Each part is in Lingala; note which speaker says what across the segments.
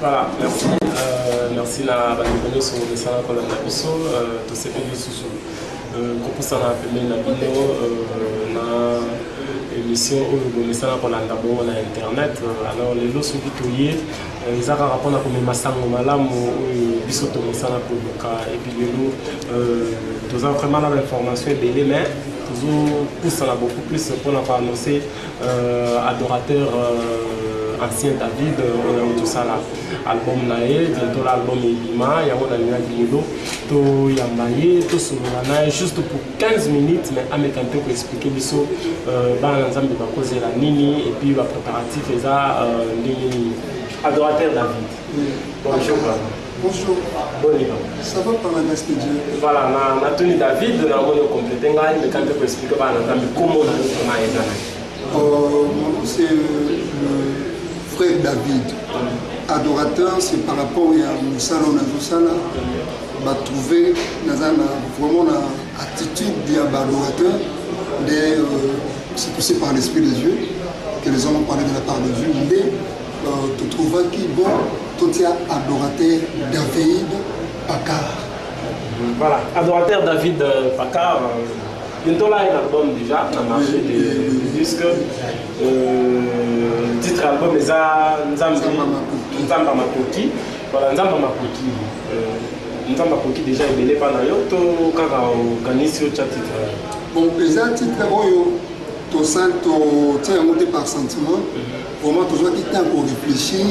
Speaker 1: Voilà, merci. Merci na bandeko sur le salon qu'on a biso to se pe biso ko sana pembe na bino na émission au messana pour landa bon na internet alors les lots sont bitoyé ils a rapport na ko masango malamu biso to messana pour ka et puis nous tous avons vraiment l'information belé mais toujours pousse na beaucoup plus pour la annoncer adorateur ancien David, on a tout ça là. Album nae, bientôt l'album Elima, il y a un animal qui nous to yambaye, to soulana, juste pour 15 minutes, mais avec un peu pour expliquer biso, bah ensemble va causer la nini et puis va préparatif et ça, adorateur David. Bonjour.
Speaker 2: Bonjour.
Speaker 1: Bonjour.
Speaker 2: Ça va par la grâce de Dieu.
Speaker 1: Voilà, on a tenu David, on a complété, mais quand on peut expliquer bah ensemble comment on a fait.
Speaker 2: Mon nom c'est frère David. Adorateur, c'est par rapport à Moussala Nazosala, va trouver vraiment l'attitude d'adorateur, c'est par l'Esprit de Dieu, que les hommes ont parlé de la part de Dieu, mais tu trouveras qui bon, tout est adorateur David Pakar.
Speaker 1: Voilà, adorateur David Pakar. Bientôt là, il y a un album déjà, on a marché des disques. Titre album, les Nzamba Makoki. Voilà, Nzamba Makoki. Nzamba Makoki déjà est belé par Nayoto, quand on organise ce titre.
Speaker 2: Bon, déjà, titre, tu sens, tu es monté par sentiment. Vraiment, tu dois quitter pour réfléchir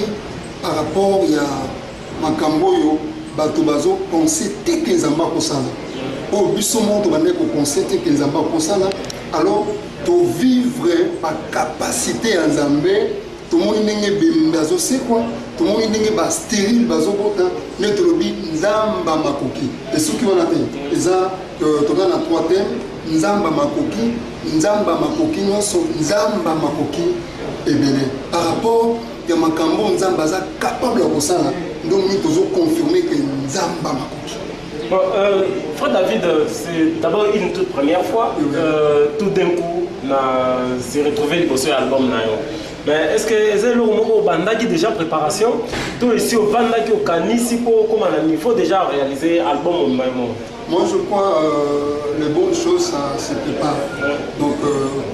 Speaker 2: par rapport à Makamboyo, Batobazo, penser que Nzamba Kosala. Au but de monde on conseille que les enfants comme ça alors tu vivre par capacité en Zambé tout le monde n'est pas c'est quoi tout le monde n'est pas stérile bazo bota notre lobby Nzamba Makoki et ceux qui vont la faire ils ont tu as trois thèmes Nzamba Makoki non sont Nzamba Makoki et bien par rapport à Makambo Nzamba za capable de ça donc nous toujours confirmer que Nzamba Makoki.
Speaker 1: Bon, frère David, c'est d'abord une toute première fois. Tout d'un coup, on s'est retrouvé sur l'album. Mais est-ce que c'est le moment où on a déjà préparation? Tout ici au Bandaki, au Kanisi, comment il faut déjà réaliser l'album au moment?
Speaker 2: Moi je crois les bonnes choses ça se prépare. Donc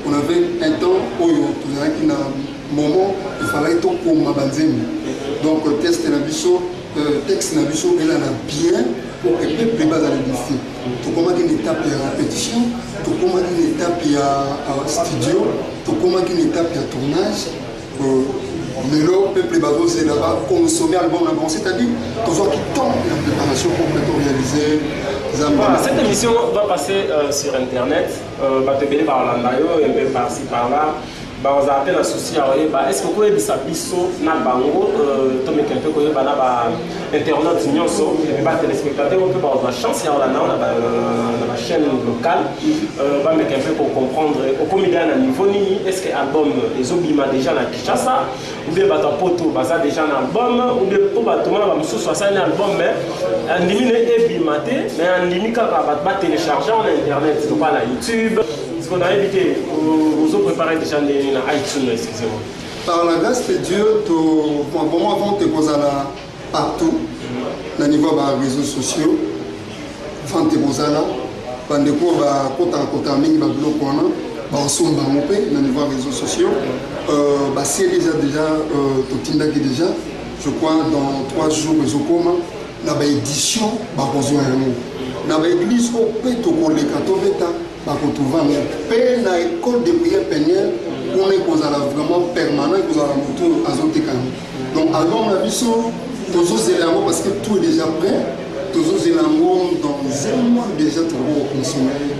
Speaker 2: on avait un temps où il y a un moment il fallait tout pour ma banzine. Donc texte Nabiso, elle a bien. Pour que les plus bas à l'édifier. Tout comme une étape à répétition, tout comme une étape à studio, tout comme une étape à tournage. Mais là, le peuple bas c'est là-bas consommer album avant, c'est-à-dire toujours qui tombe la préparation complètement réalisée.
Speaker 1: Voilà, cette émission va passer sur internet, va te payer par l'Andayo et même par-ci par-là. On a appelé un souci à est-ce que vous pouvez dire biso na bango tomé quelqu'un qui est là internaute nyonso et pas téléspectateurs on peut avoir la chance il y a la chaîne locale va mettre un peu pour comprendre au comédien à niveau ni est-ce que album les obima déjà na Kinshasa ou bien bata poto baza déjà un album ou bien pour bata ma muso soit un album mais andimi ne ebimate mais andimi ka ba télécharger en internet c'est pas la YouTube. Est-ce qu'on a évité, vous avez préparé déjà dans iTunes, excusez-moi.
Speaker 2: Par la grâce de Dieu, pour moi, avant de poser là partout, au niveau des réseaux sociaux, avant de poser là, quand de quoi, quand mingi ba bloc wana, ba nsomba mopé, au niveau des réseaux sociaux, c'est déjà tout tinda qui déjà, je crois dans 3 jours les okoma, na ba édition ba besoin na ba église au peto ko le katoveta. Dans l'école de prière pénière, on est vraiment permanent, on est à zone. Donc, avant la mission, tous les éléments, parce que tout est déjà prêt, tous les éléments dans un mois déjà trop consommés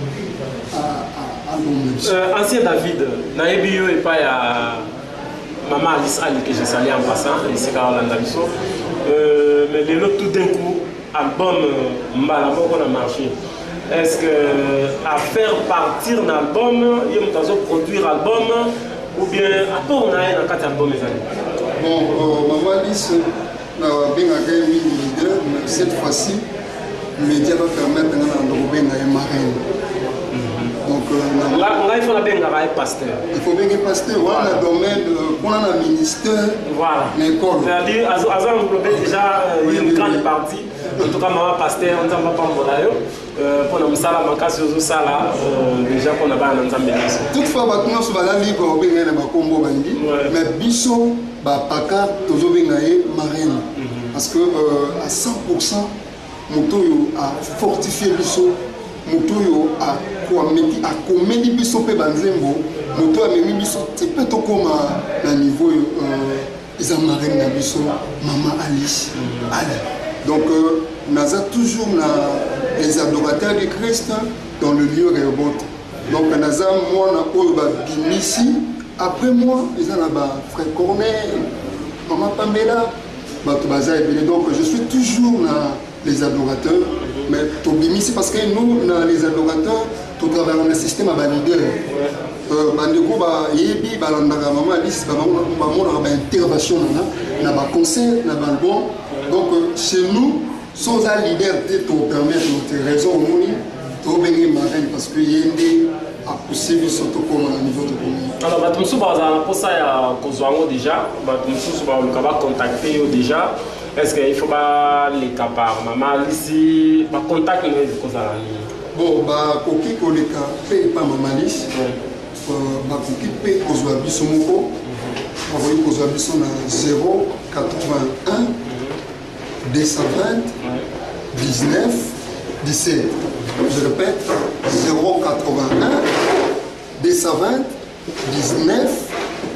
Speaker 2: à
Speaker 1: ancien David, Naébio et pas à Maman Alice Ali que j'ai salé en passant, ici à Orlando. Mais les autres, tout d'un coup, album Mbalabo qu'on a marché. Est-ce que à faire partir un album, il y a produire un album ou bien après on a un 4 albums
Speaker 2: bon, Maman Alice bien gagné leader, mais cette fois-ci, le média va permettre de trouver une marraine. Donc
Speaker 1: là il faut bien un pasteur.
Speaker 2: Il faut bien un pasteur, voilà le domaine, on a un ministère,
Speaker 1: voilà.
Speaker 2: l'école.
Speaker 1: C'est-à-dire, à ça englobé déjà une grande partie. En tout cas, maman pasteur, on ne va pas m'en pour nous ça, ma casse aux sala, déjà qu'on a pas un ensemble.
Speaker 2: Toutefois, maintenant, sur la ligue, on va bien un combo bandi, mais biso, paka, toujours bien marine. Parce que à 100%, Motoyo a fortifié biso, Motoyo a commis biso pe banzembo, Moto a mis biso, tu peux te comme à niveau ils ont marine na biso, maman Alice. Donc naza toujours les adorateurs du Christ dans le lieu Rehoboth. Donc naza moi na oyo ba binisi, après moi ils ont là-bas frère Corneille, maman Pamela. Donc je suis toujours dans les adorateurs, mais Tobimisi parce que nous, dans les adorateurs, tout travaille dans le système à leader. Bandeko ba yebi balandaka maman Alice ba intervention na ba concert na ba album. Donc chez nous, sans un leader te permettre notre raison au monde, to bengi marraine parce que yende a poussé surtout comme au niveau de commune.
Speaker 1: Alors batumsu bazana pour ça ya kozwango déjà, batumsu ba lokaba contacter déjà. Est-ce qu'il faut pas les capables maman ici pas contacter nous kozala ni.
Speaker 2: Bon ba koki koleka pe pa maman Alice. Ba koki pe kozwa biso moko. On va kozwa biso na 081 220 19 17. Je répète, 081 220 19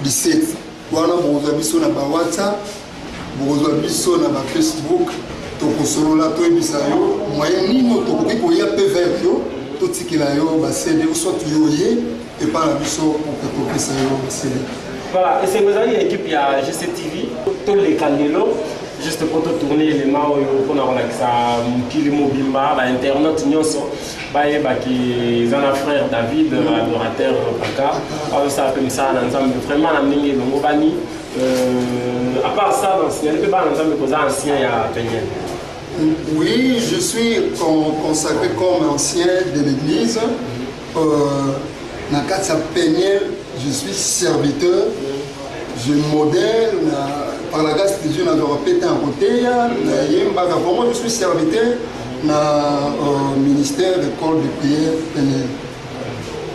Speaker 2: 17. Voilà, vous avez sur la WhatsApp, vous avez sur la Facebook, vous avez sur la moyen nino pour y appeler vers vous, tout ce qu'il a eu, c'est de soit yoye et par la mission pour que ça y
Speaker 1: voilà, et c'est vous avez une équipe, il y a GCTV, tous les canaux. Juste pour te tourner les mains pour avoir ça mukili mobimba ba internet nyonso ba yeba ki zana frère David adorateur paka ça comme ça ensemble vraiment na mingi longo bani à part ça dans signaler que ba ensemble cause ancien ya Peñel.
Speaker 2: Oui, je suis consacré comme ancien de l'église na Katsa Peñel, je suis serviteur, je modèle par la grâce de Dieu, nous avons pété un côté. Moi, je suis serviteur dans le ministère de l'école de prière Peñel.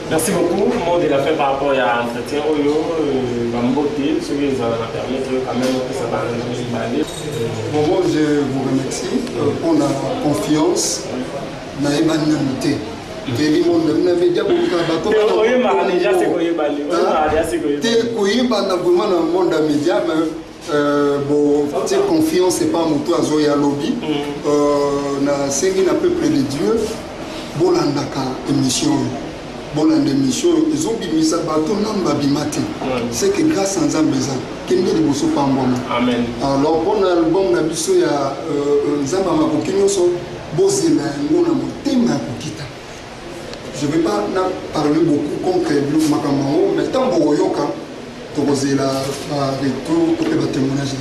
Speaker 1: Merci beaucoup. Mot de la fin par rapport à l'entretien. Bamboté, ce qui va permettre quand même que ça va aller.
Speaker 2: Moi, je vous remercie pour la confiance dans l'humanité. Confiance, c'est pas mon toit, Zoya Lobby. Na sengi na peuple de Dieu, bolandaka émission. Bolande émission, ils ont bimisa bateau non babimate. C'est que grâce à Nzambeza, kende de bosso pamboma. Amen. Alors bon album na biso ya Nzamba makokinyo so bozela ngona motema kokita. Je ne vais pas parler beaucoup contre le Makamao, mais tant que vous avez un retour pour témoignage.